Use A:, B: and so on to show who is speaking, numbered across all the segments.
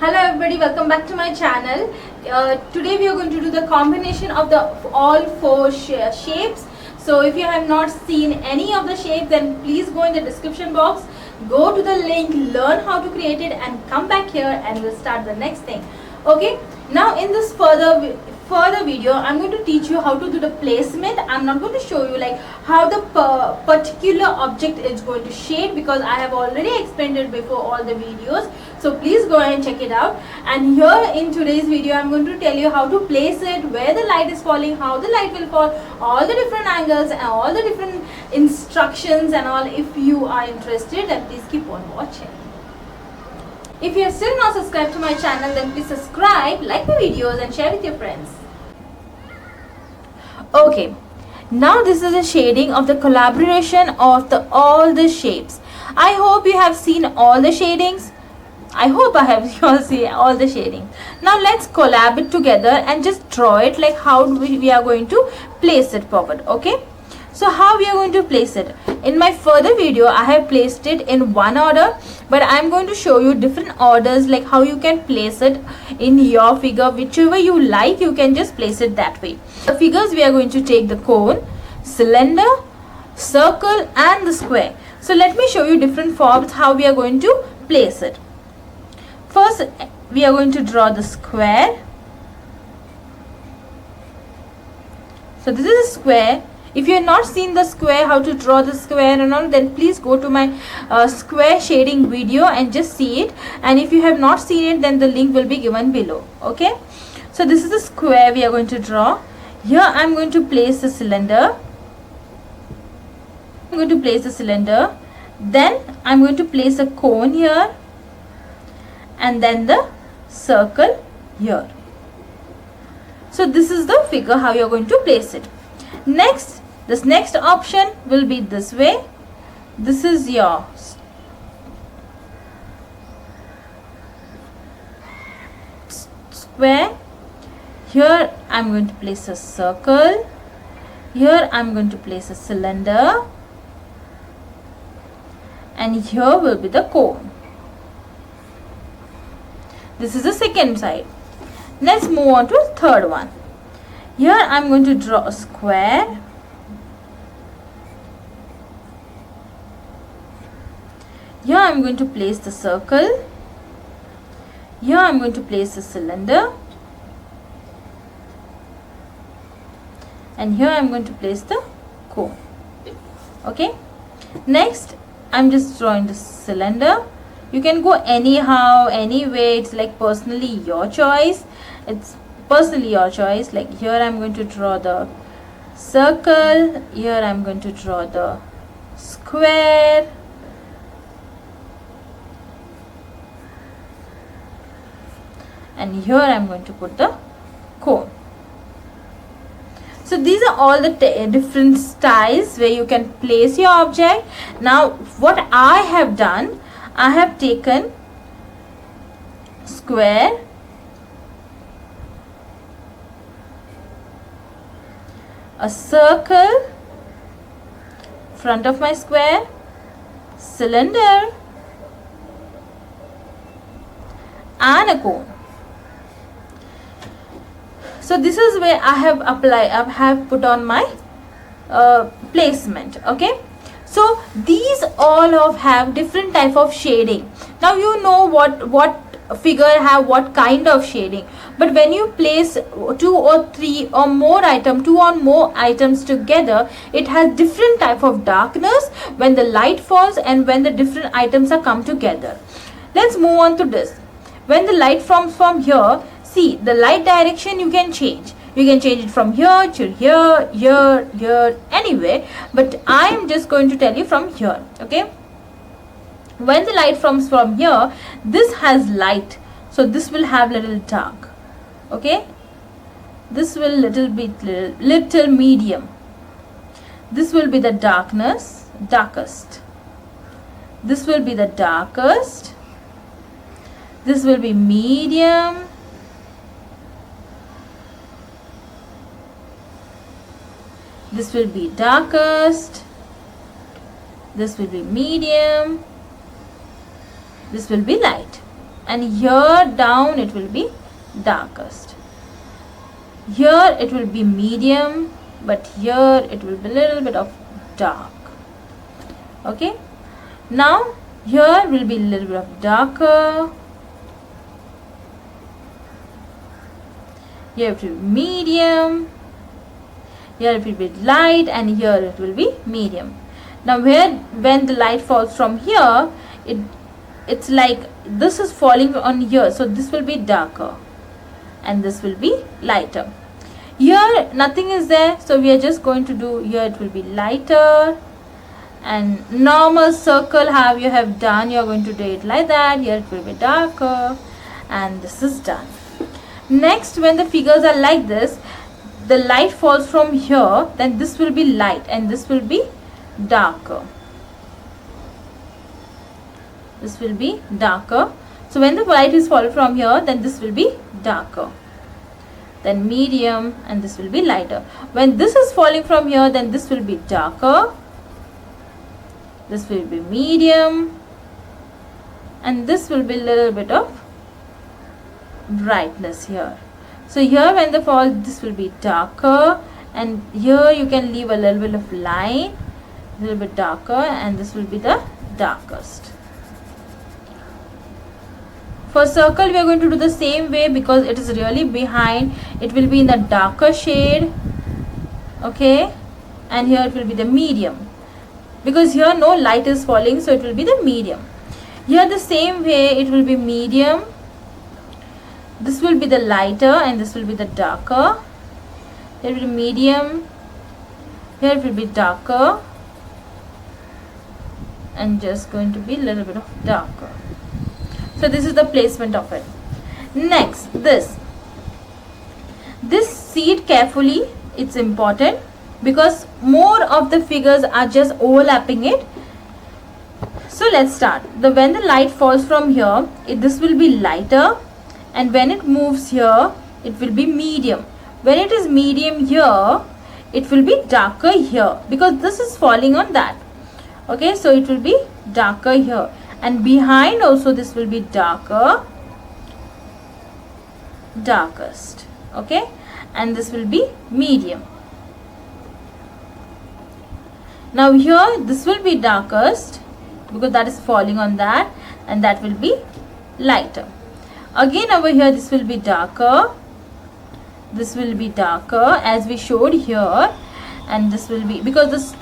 A: Hello everybody, welcome back to my channel. Today we are going to do the combination of the all four shapes. So if you have not seen any of the shapes, then please go in the description box, go to the link, learn how to create it and come back here and we'll start the next thing. Okay, now in this further video I'm going to teach you how to do the placement. I'm not going to show you like how the particular object is going to shade, because I have already explained it before all the videos, so please go and check it out. And here in today's video I'm going to tell you how to place it, where the light is falling, how the light will fall, all the different angles and all the different instructions and all. If you are interested, then please keep on watching. If you are still not subscribed to my channel, then please subscribe, like my videos and share with your friends. Okay, now this is a shading of the collaboration of all the shapes. I hope you have seen all the shadings. I hope I have you all see all the shading. Now let's collab it together and just draw it like how we are going to place it forward. Okay, so how we are going to place it? In my further video I have placed it in one order, but I am going to show you different orders, like how you can place it in your figure. Whichever you like, you can just place it that way. The figures, we are going to take the cone, cylinder, circle and the square. So let me show you different forms how we are going to place it. First we are going to draw the square. So this is a square. If you have not seen the square, how to draw the square and all, then please go to my square shading video and just see it. And if you have not seen it, then the link will be given below. Okay, so this is the square we are going to draw. Here I am going to place the cylinder. I'm going to place the cylinder. Then I am going to place a cone here, and then the circle here. So this is the figure how you are going to place it. Next, this next option will be this way. This is your square. Here I am going to place a circle. Here I am going to place a cylinder, and here will be the cone. This is the second side. Let's move on to the third one. Here I am going to draw a square. Here I am going to place the circle. Here I am going to place the cylinder. And here I am going to place the cone. Okay. Next, I am just drawing the cylinder. You can go anyhow, any way. It's like personally your choice. It's personally your choice. Like here I am going to draw the circle. Here I am going to draw the square. And here I am going to put the cone. So these are all the different styles where you can place your object. Now what I have done, I have taken square, a circle, front of my square, cylinder and a cone. So this is where I have put on my placement. Okay, so these all have different type of shading. Now you know what figure have what kind of shading, but when you place two or more items together, it has different type of darkness when the light falls and when the different items are come together. Let's move on to this. When the light comes from here, see the light direction you can change. You can change it from here to here, here, anywhere. But I am just going to tell you from here. Okay. When the light comes from here, this has light. So this will have little dark. Okay. This will little medium. This will be the darkest. This will be the darkest. This will be medium. This will be darkest. This will be medium. This will be light. and here down it will be darkest. Here it will be medium, but here it will be a little bit of dark. Okay, now here will be a little bit of darker, here it will be medium, here it will be light, and here it will be medium. Now when the light falls from here, it's like this is falling on here, so this will be darker and this will be lighter. Here nothing is there, so we are just going to do, here it will be lighter, and normal circle how you have done, you are going to do it like that. Here it will be darker, and this is done. Next, when the figures are like this, the light falls from here, then this will be light and this will be darker. This will be darker. So when the light is falling from here, then this will be darker, then medium, and this will be lighter. When this is falling from here, then this will be darker, this will be medium, and this will be a little bit of brightness here. So here when the fall, this will be darker, and here you can leave a little bit of line, a little bit darker, and this will be the darkest. For circle we are going to do the same way, because it is really behind, it will be in the darker shade. Okay, and here it will be the medium, because here no light is falling, so it will be the medium. Here the same way it will be medium, this will be the lighter, and this will be the darker. Here will be medium, here it will be darker, and just going to be a little bit of darker. So this is the placement of it. Next, this see it carefully, it's important, because more of the figures are just overlapping it. So let's start. When the light falls from here, this will be lighter, and when it moves here, it will be medium. When it is medium here, it will be darker here, because this is falling on that. Okay, so it will be darker here, and behind also this will be darker, darkest. Okay, and this will be medium. Now here this will be darkest, because that is falling on that, and that will be lighter. Again over here this will be darker, this will be darker as we showed here, and this will be, because this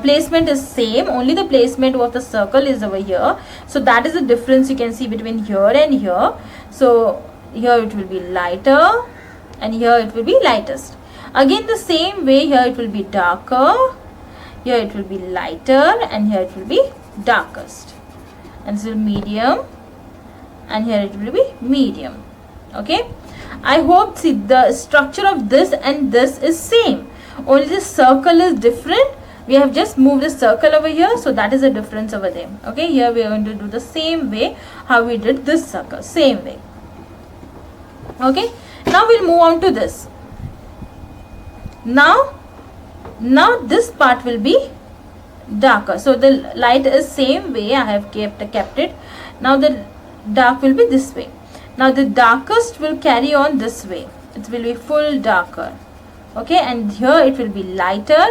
A: placement is same, only the placement of the circle is over here, so that is the difference you can see between here and here. So here it will be lighter, and here it will be lightest. Again the same way, here it will be darker, here it will be lighter, and here it will be darkest, and this is medium, and here it will be medium. Okay, I hope, see, the structure of this and this is same, only the circle is different. We have just moved the circle over here, so that is the difference over there. Okay, here we are going to do the same way how we did this circle, same way. Okay, now we'll move on to this. Now this part will be darker, so the light is same way, I have kept it. Now the dark will be this way. Now the darkest will carry on this way, it will be full darker. Okay, and here it will be lighter,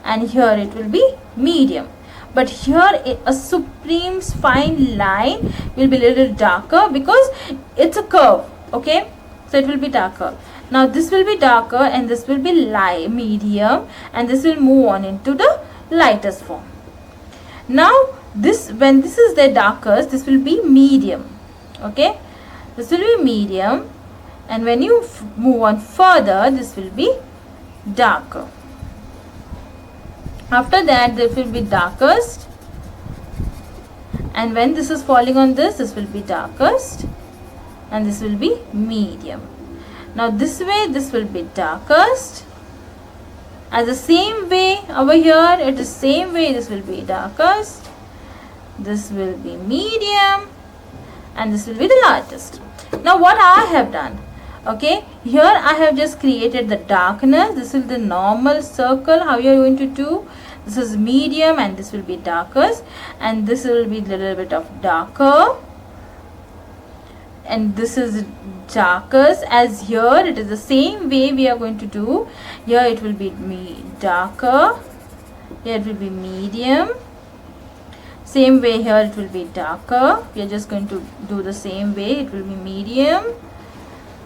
A: and here it will be medium, but here a supreme fine line will be a little darker, because it's a curve. Okay, so it will be darker. Now this will be darker, and this will be light, medium, and this will move on into the lightest form. Now this, when this is the darkest, this will be medium. Okay, this will be medium, and when you move on further, this will be darker. After that, this will be darkest, and when this is falling on this will be darkest, and this will be medium. Now this way, this will be darkest, as the same way over here, it is same way, this will be darkest, this will be medium, and this will be the lightest. Now what I have done, okay, here I have just created the darkness. This is the normal circle, how you are going to do. This is medium, and this will be darkest, and this will be a little bit of darker, and this is darkest. As here it is the same way we are going to do. Here it will be darker, here it will be medium, same way here it will be darker. We are just going to do the same way, it will be medium.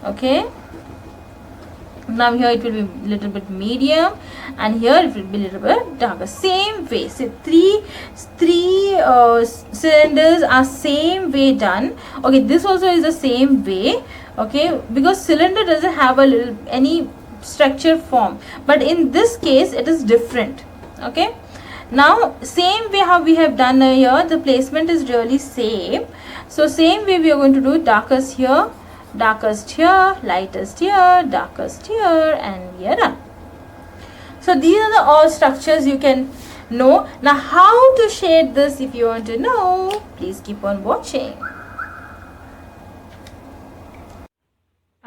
A: Okay, now here it will be little bit medium, and here it will be little bit darker. Same way. So three cylinders are same way done. Okay, this also is the same way. Okay, because cylinder doesn't have a little any structure form, but in this case it is different. Okay, now same way how we have done here, the placement is really same. So same way we are going to do darkest here, darkest here, lightest here, darkest here, and we are done. So these are the all structures you can know. Now how to shade this, if you want to know, please keep on watching.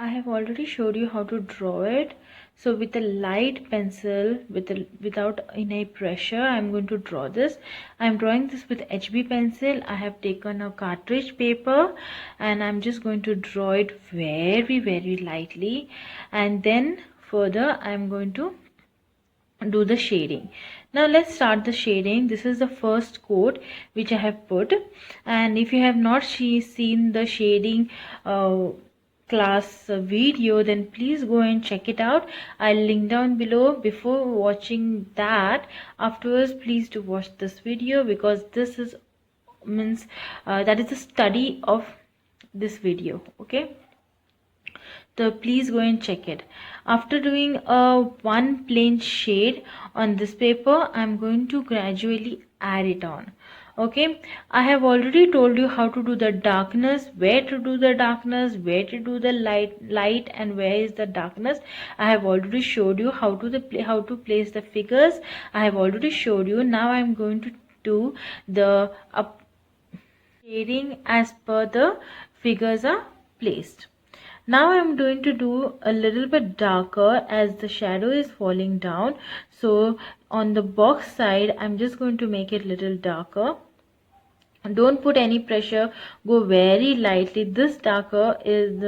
A: I have already showed you how to draw it. So with a light pencil, without any pressure, I'm going to draw this. I'm drawing this with HB pencil. I have taken a cartridge paper and I'm just going to draw it very lightly, and then further I'm going to do the shading. Now let's start the shading. This is the first coat which I have put, and if you have not seen the shading class video, then please go and check it out. I'll link down below. Before watching that, afterwards please do watch this video, because this is that is the study of this video. Okay, so please go and check it. After doing a one plain shade on this paper, I'm going to gradually add it on. Okay, I have already told you how to do the darkness, where to do the darkness, where to do the light, and where is the darkness. I have already showed you how to place the figures. I have already showed you. Now I'm going to do the shading as per the figures are placed. Now I'm going to do a little bit darker as the shadow is falling down. So on the box side, I'm just going to make it a little darker. Don't put any pressure, go very lightly. This darker is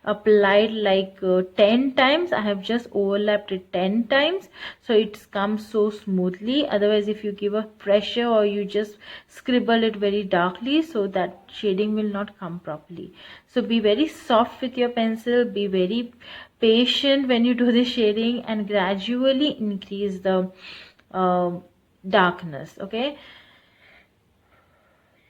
A: applied like 10 times. I have just overlapped it 10 times, so it comes so smoothly. Otherwise, if you give a pressure or you just scribble it very darkly, so that shading will not come properly. So be very soft with your pencil, be very patient when you do the shading, and gradually increase the darkness. Okay,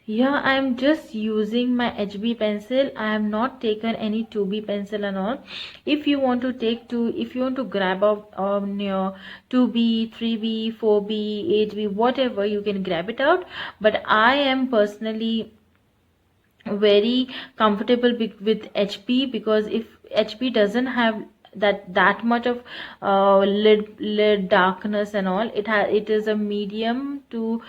A: here I am just using my HB pencil. I have not taken any 2B pencil and all. If you want to take if you want to grab out on your 2B, 3B, 4B, 8B, whatever, you can grab it out. But I am personally very comfortable with HB, because if HB doesn't have that much of lid darkness and all, it is a medium to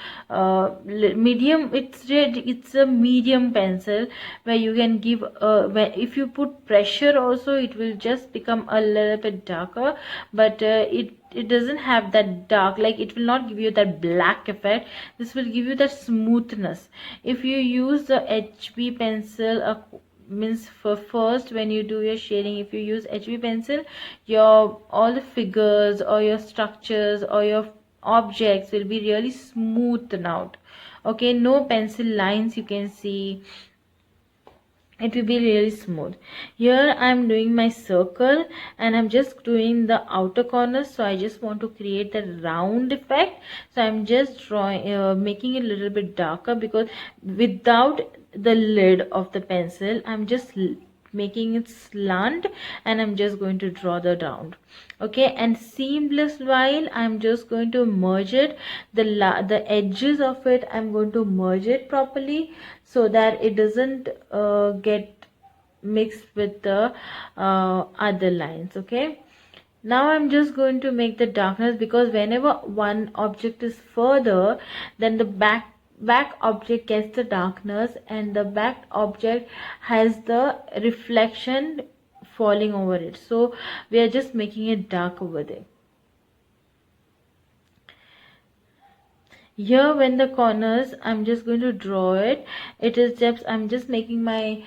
A: medium. It's a medium pencil where you can give if you put pressure also, it will just become a little bit darker, but it doesn't have that dark, like it will not give you that black effect. This will give you that smoothness. If you use the HB pencil, means for first when you do your shading, if you use HB pencil, your all the figures or your structures or your objects will be really smoothed out. Okay, no pencil lines you can see, it will be really smooth. Here I'm doing my circle and I'm just doing the outer corners, so I just want to create the round effect. So I'm just drawing making it a little bit darker, because without the lid of the pencil, I'm just making it slant and I'm just going to draw the round. Okay, and seamless while I'm just going to merge it, the edges of it I'm going to merge it properly, so that it doesn't get mixed with the other lines. Okay, now I'm just going to make the darkness, because whenever one object is further, then the back object gets the darkness, and the back object has the reflection falling over it. So we are just making it dark over there. Here when the corners, I'm just going to draw it. It is just, I'm just making my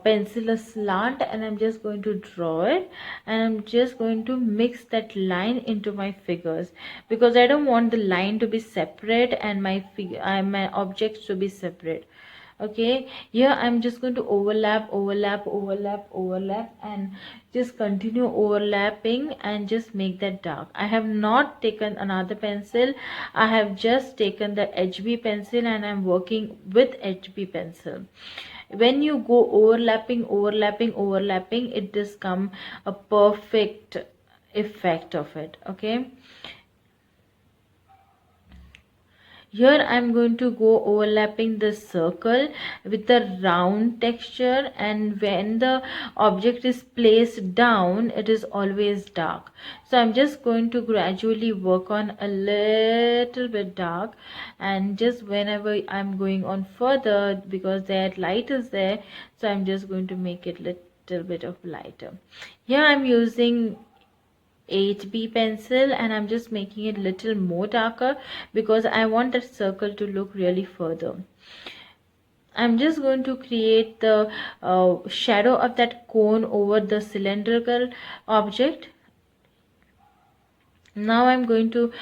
A: pencil a slant, and I'm just going to draw it, and I'm just going to mix that line into my figures, because I don't want the line to be separate and my objects to be separate. Okay, here I'm just going to overlap and just continue overlapping and just make that dark. I have not taken another pencil. I have just taken the HB pencil and I'm working with HB pencil. When you go overlapping, it does come a perfect effect of it. Okay, here I'm going to go overlapping the circle with the round texture, and when the object is placed down, it is always dark. So I'm just going to gradually work on a little bit dark, and just whenever I'm going on further, because that light is there, so I'm just going to make it little bit of lighter. Here I'm using 8B pencil, and I'm just making it little more darker because I want that circle to look really further. I'm just going to create the shadow of that cone over the cylindrical object. Now I'm going to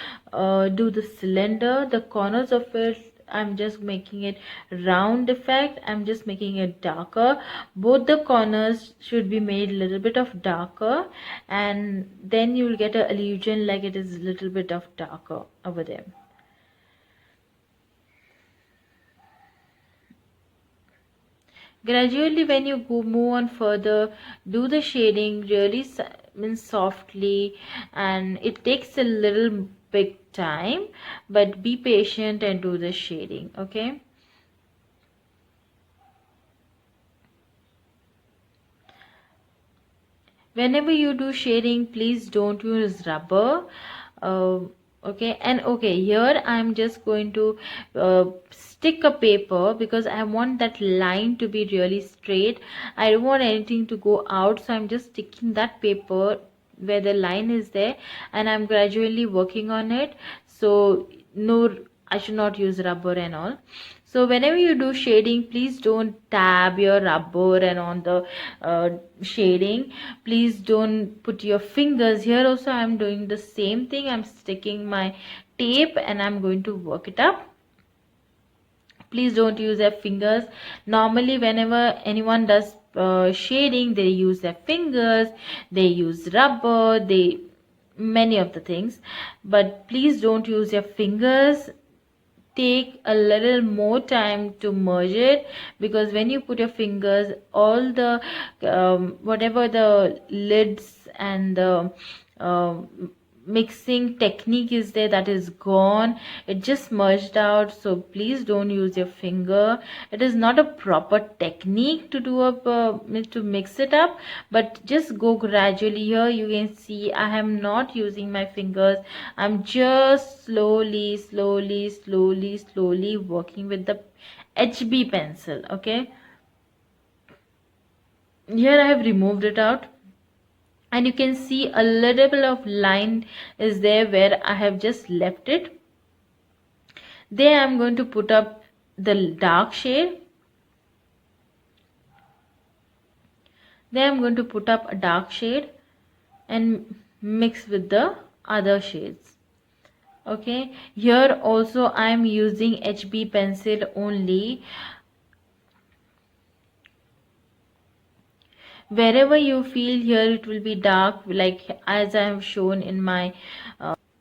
A: do the cylinder, the corners of it. I'm just making it round effect. I'm just making it darker. Both the corners should be made a little bit of darker, and then you will get an illusion like it is a little bit of darker over there. Gradually, when you move on further, do the shading really means softly, and it takes a little bit time, but be patient and do the shading. Okay, whenever you do shading, please don't use rubber. uh, okay, and okay, here I'm just going to stick a paper because I want that line to be really straight. I don't want anything to go out, so I'm just sticking that paper where the line is there, and I'm gradually working on it. So no, I should not use rubber and all. So whenever you do shading, please don't tab your rubber and on the shading. Please don't put your fingers. Here also I'm doing the same thing. I'm sticking my tape and I'm going to work it up. Please don't use their fingers. Normally whenever anyone does shading, they use their fingers, they use rubber, they many of the things, but please don't use your fingers. Take a little more time to merge it, because when you put your fingers, all the whatever the lids and the mixing technique is there, that is gone. It just merged out. So please don't use your finger. It is not a proper technique to do up to mix it up, but just go gradually. Here you can see I am not using my fingers. I'm just slowly working with the HB pencil. Okay, here I have removed it out, and you can see a little bit of line is there where I have just left it. There I'm going to put up the dark shade. There I'm going to put up a dark shade and mix with the other shades. Okay, here also I am using HB pencil only. Wherever you feel here it will be dark, like as I have shown in my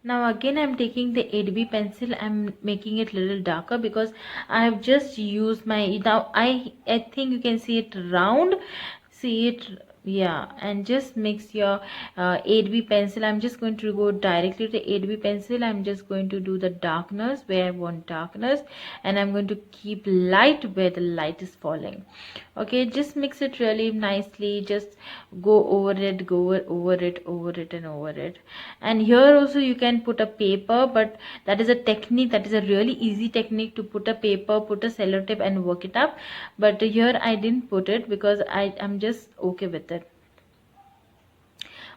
A: now again I'm taking the 8B pencil. I'm making it a little darker because I have just used my, now I think you can see it round, see it, yeah, and just mix your 8B pencil. I'm just going to go directly to 8B pencil. I'm just going to do the darkness where I want darkness, and I'm going to keep light where the light is falling. Okay, just mix it really nicely. Just go over it, and over it. And here also you can put a paper, but that is a technique, that is a really easy technique to put a paper, put a sellotape and work it up. But here I didn't put it because I am just okay with it.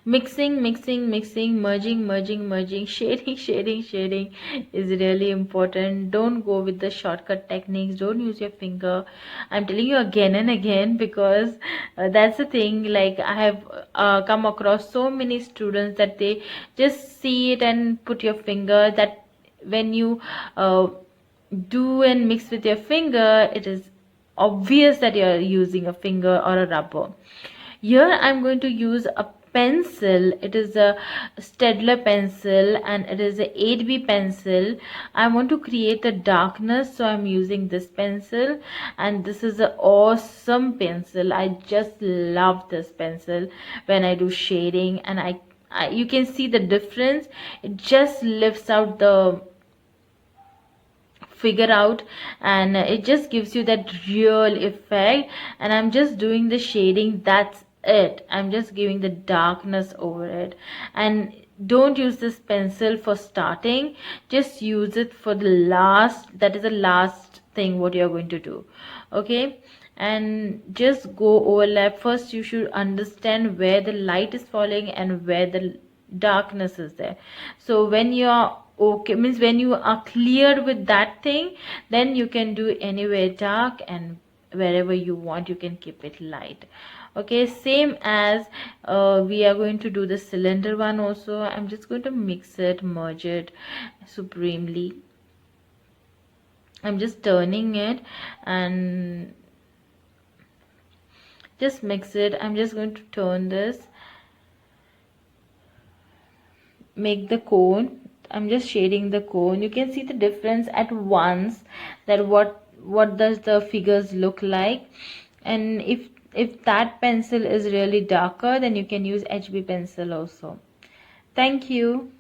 A: mixing, merging, shading is really important. Don't go with the shortcut techniques. Don't use your finger. I'm telling you again and again, because that's the thing. Like, I have come across so many students that they just see it and put your finger, that when you do and mix with your finger, it is obvious that you're using a finger or a rubber. Here I'm going to use a pencil. It is a Stedler pencil and it is a 8B pencil. I want to create a darkness, so I'm using this pencil, and this is an awesome pencil. I just love this pencil when I do shading, and you can see the difference. It just lifts out the figure out, and it just gives you that real effect. And I'm just doing the shading, that's it. I'm just giving the darkness over it. And don't use this pencil for starting, just use it for the last. That is the last thing what you're going to do. Okay, and just go overlap. First you should understand where the light is falling and where the darkness is there. So when you are okay, means when you are clear with that thing, then you can do anywhere dark, and wherever you want you can keep it light. Okay, same as we are going to do the cylinder one also. I'm just going to mix it, merge it supremely. I'm just turning it and just mix it. I'm just going to turn this, make the cone. I'm just shading the cone. You can see the difference at once, that what does the figures look like. And if that pencil is really darker, then you can use HB pencil also. Thank you.